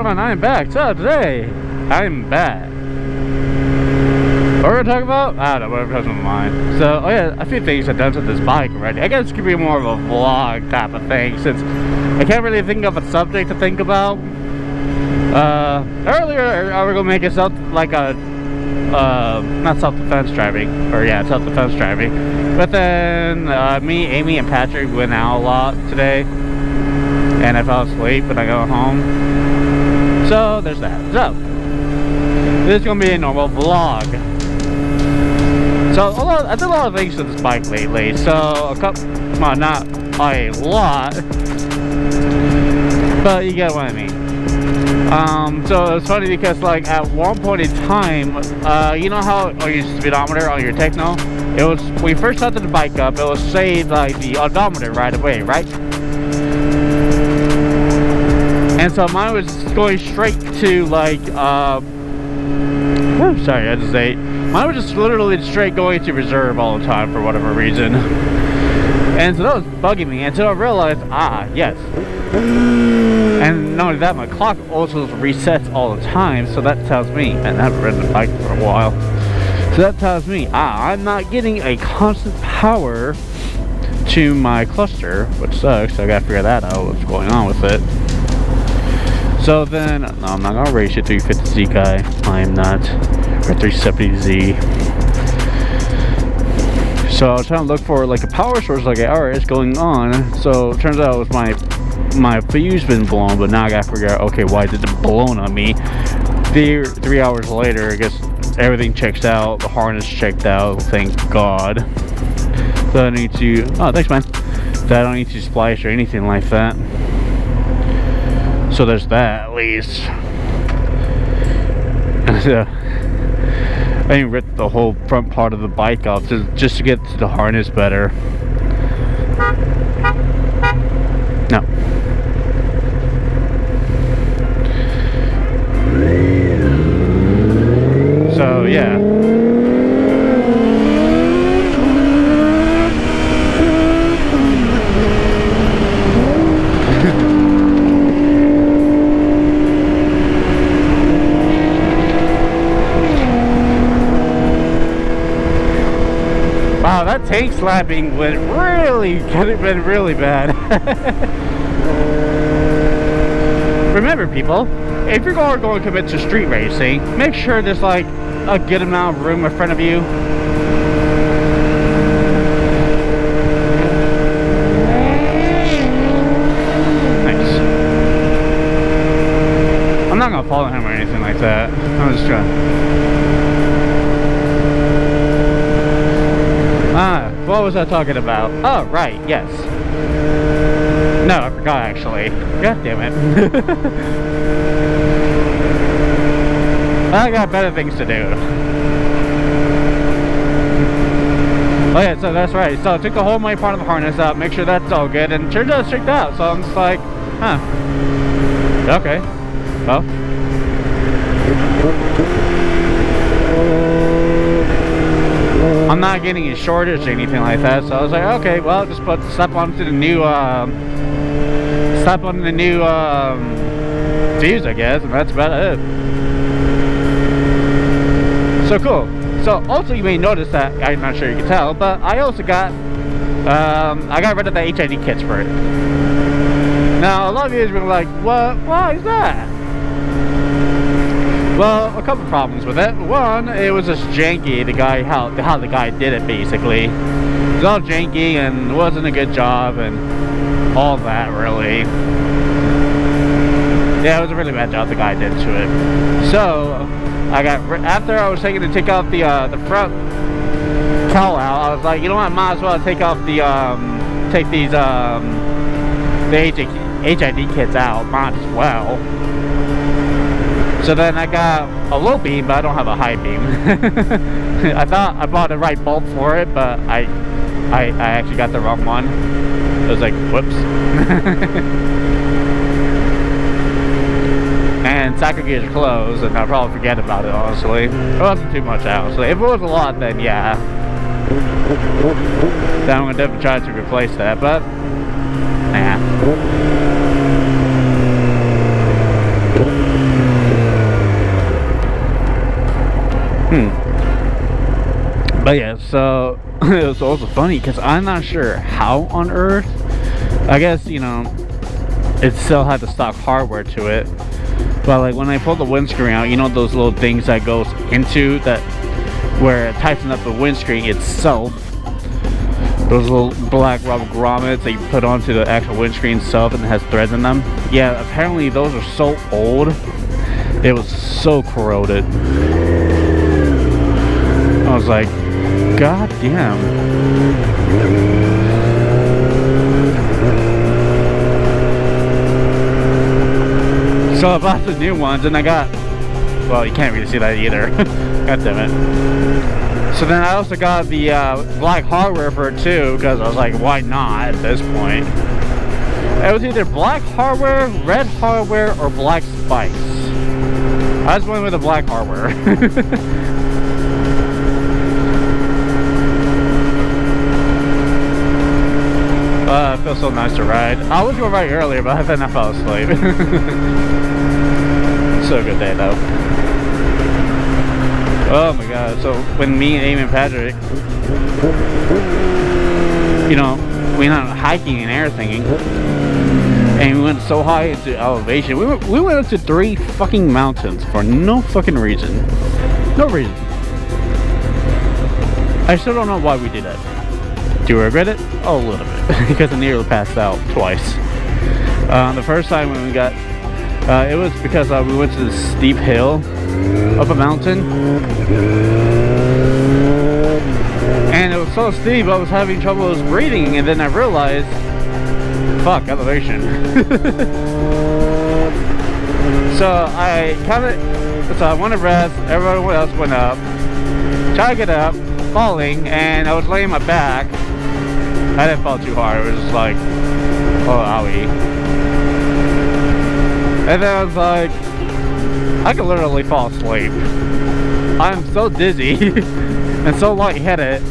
going on? I'm back. So today, I'm back. What we're talking about? I don't know, whatever comes to my mind. So, oh yeah, a few things I've done to this bike already. I guess it's gonna be more of a vlog type of thing, since I can't really think of a subject to think about. Earlier, I was gonna make it like a, not self-defense driving, or yeah, self-defense driving. But then, me, Amy, and Patrick went out a lot today, and I fell asleep when I got home. So, there's that. So, this is gonna be a normal vlog. So, I did a lot of things to this bike lately. So, well, not a lot, but you get what I mean. So it's funny because, like, at one point in time, you know how on your speedometer on your Techno, it was, when you first started the bike up, it will say like the odometer right away, right? And so mine was going straight to like, sorry, I just ate. Mine was just literally straight going to reserve all the time for whatever reason. And so that was bugging me until I realized, yes. And not only that, my clock also resets all the time, so that tells me, and I haven't ridden the bike for a while, so that tells me, I'm not getting a constant power to my cluster, which sucks. So I gotta figure that out, what's going on with it. So then, no, I'm not gonna race your 350Z guy. I am not, or 370Z. So I was trying to look for like a power source, like, alright, it's going on. So it turns out it was my fuse been blown, but now I gotta figure out, okay, why did it blown on me? 3 hours later, I guess everything checks out, the harness checked out, thank God. So I need to, oh, thanks man. So I don't need to splice or anything like that. So there's that at least. I even ripped the whole front part of the bike off just to get to the harness better. No. So yeah. Wow, that tank slapping could have been really bad. Remember, people, if you're going to commit to street racing, make sure there's like a good amount of room in front of you. Nice. I'm not gonna follow him or anything like that. I'm just trying. What was I talking about? Oh, right, yes. No, I forgot actually. God damn it. I got better things to do. Oh yeah, so that's right. So I took the whole main part of the harness out, make sure that's all good, and it turns out it's checked out. So I'm just like, huh. Okay. Well. I'm not getting a shortage or anything like that, so I was like, okay, well, just slap onto the new fuse, I guess, and that's about it. So cool. So also, you may notice that, I'm not sure you can tell, but I also got I got rid of the HID kits for it. Now a lot of you are like, what? Why is that? Well, a couple problems with it. One, it was just janky, how the guy did it, basically. It was all janky and it wasn't a good job and all that, really. Yeah, it was a really bad job the guy did to it. So, after I was taking to take off the front cowl out, I was like, you know what, I might as well take off the HID kits out, might as well. So then I got a low beam, but I don't have a high beam. I thought I bought the right bulb for it, but I actually got the wrong one. I was like, whoops. And cycle gears are closed, and I'll probably forget about it, honestly. It wasn't too much, honestly. If it was a lot, then yeah. Then I'm gonna definitely try to replace that, but nah. was also funny because I'm not sure how on earth. I guess, you know, it still had the stock hardware to it. But like when I pulled the windscreen out, you know those little things that goes into that, where it tightens up the windscreen itself. Those little black rubber grommets that you put onto the actual windscreen itself, and it has threads in them. Yeah, apparently those are so old. It was so corroded. I was like, God damn. So I bought the new ones, and I got, well, you can't really see that either. God damn it. So then I also got the black hardware for it too, because I was like, why not at this point? It was either black hardware, red hardware, or black spikes. I just went with the black hardware. It feels so nice to ride. I was going to ride earlier, but then I fell asleep. So good day though. Oh my god. So when me and Amy and Patrick, you know, we went out hiking and everything, and we went so high into elevation. We went up to 3 fucking mountains for no fucking reason. No reason. I still don't know why we did that. Do I regret it? Oh, a little bit. Because I nearly passed out twice. The first time when we got, it was because we went to this steep hill up a mountain. And it was so steep I was having trouble with breathing, and then I realized, fuck, elevation. So I went to rest, everyone else went up, tried to get up, falling, and I was laying my back. I didn't fall too hard, it was just like, oh, owie. And then I was like, I could literally fall asleep. I'm so dizzy and so lightheaded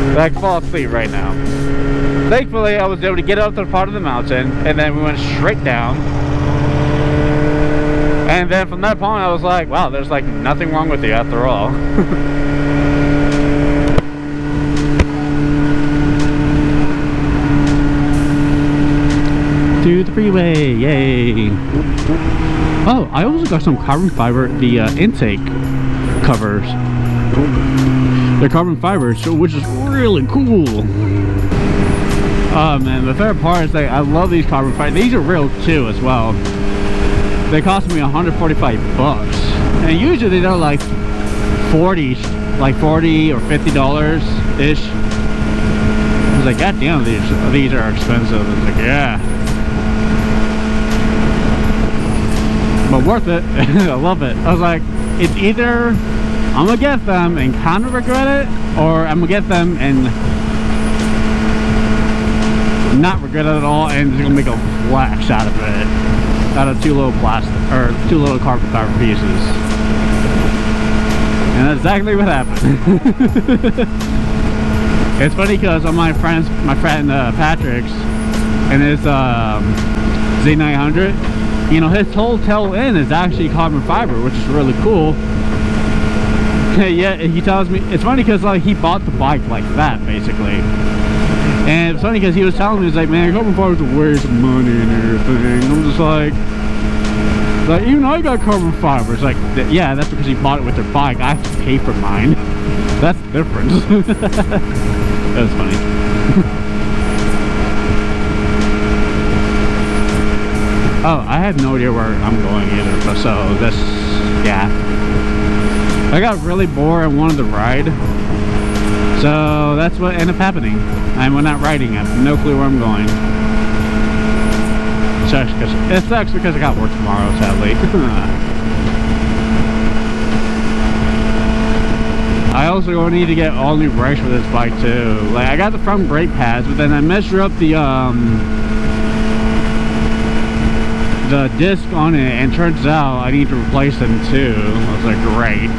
that I can fall asleep right now. Thankfully, I was able to get up to the part of the mountain, and then we went straight down. And then from that point, I was like, wow, there's like nothing wrong with you after all. To the freeway, yay! Oh, I also got some carbon fiber, the intake covers. They're carbon fibers, so which is really cool. Oh man, the favorite part is that I love these carbon fibers. These are real too as well. They cost me 145 bucks, and usually they're like 40 or $50 ish. I was like, god damn, these are expensive. It's like, yeah. But worth it. I love it. I was like, it's either I'm gonna get them and kind of regret it, or I'm gonna get them and not regret it at all, and just gonna make a flash out of it, out of 2 little plastic or 2 little carbon fiber pieces. And that's exactly what happened. It's funny because on my friend Patrick's and his Z900. You know, his whole tail end is actually carbon fiber, which is really cool. Yeah, he tells me, it's funny because like he bought the bike like that basically, and it's funny because he was telling me, he's like, man, carbon fiber is a waste of money and everything. I'm just like even I got carbon fiber. It's like, yeah, that's because he bought it with their bike. I have to pay for mine. That's the difference. That was funny. Oh, I have no idea where I'm going either, but so this, yeah. I got really bored and wanted to ride, so that's what ended up happening. We're not riding. I have no clue where I'm going. It sucks because I got work tomorrow, sadly. I also need to get all new brakes for this bike too. Like, I got the front brake pads, but then I measured up the disc on it, and turns out I need to replace them too. I was like, great.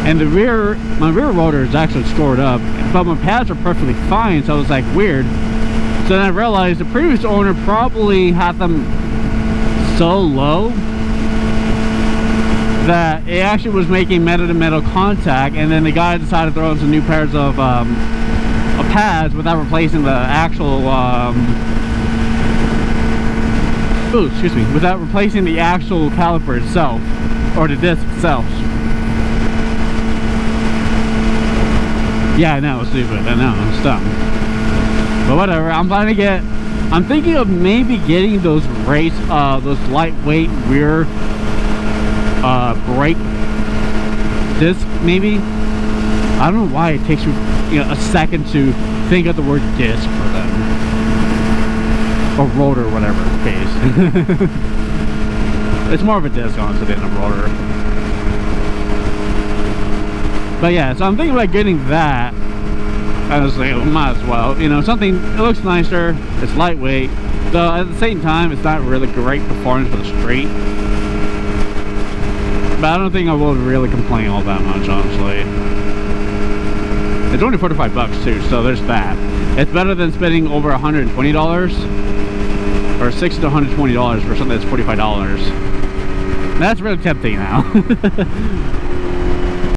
And my rear rotor is actually scored up, but my pads are perfectly fine, so I was like, weird. So then I realized the previous owner probably had them so low that it actually was making metal-to-metal contact, and then the guy decided to throw in some new pairs of pads without replacing the actual without replacing the actual caliper itself, or the disc itself. Yeah, I know, it's stupid. I know, it's dumb. But whatever. I'm thinking of maybe getting those those lightweight rear brake disc, maybe. I don't know why it takes you, a second to think of the word disc for them, or rotor, whatever the case. It's more of a disc, honestly, than a rotor. But yeah, so I'm thinking about getting that. I was like, might as well, something. It looks nicer. It's lightweight, though at the same time, it's not really great performance for the street. But I don't think I will really complain all that much, honestly. It's only 45 bucks too, so there's that. It's better than spending over $120 or $60 to $120 for something that's $45. That's really tempting now.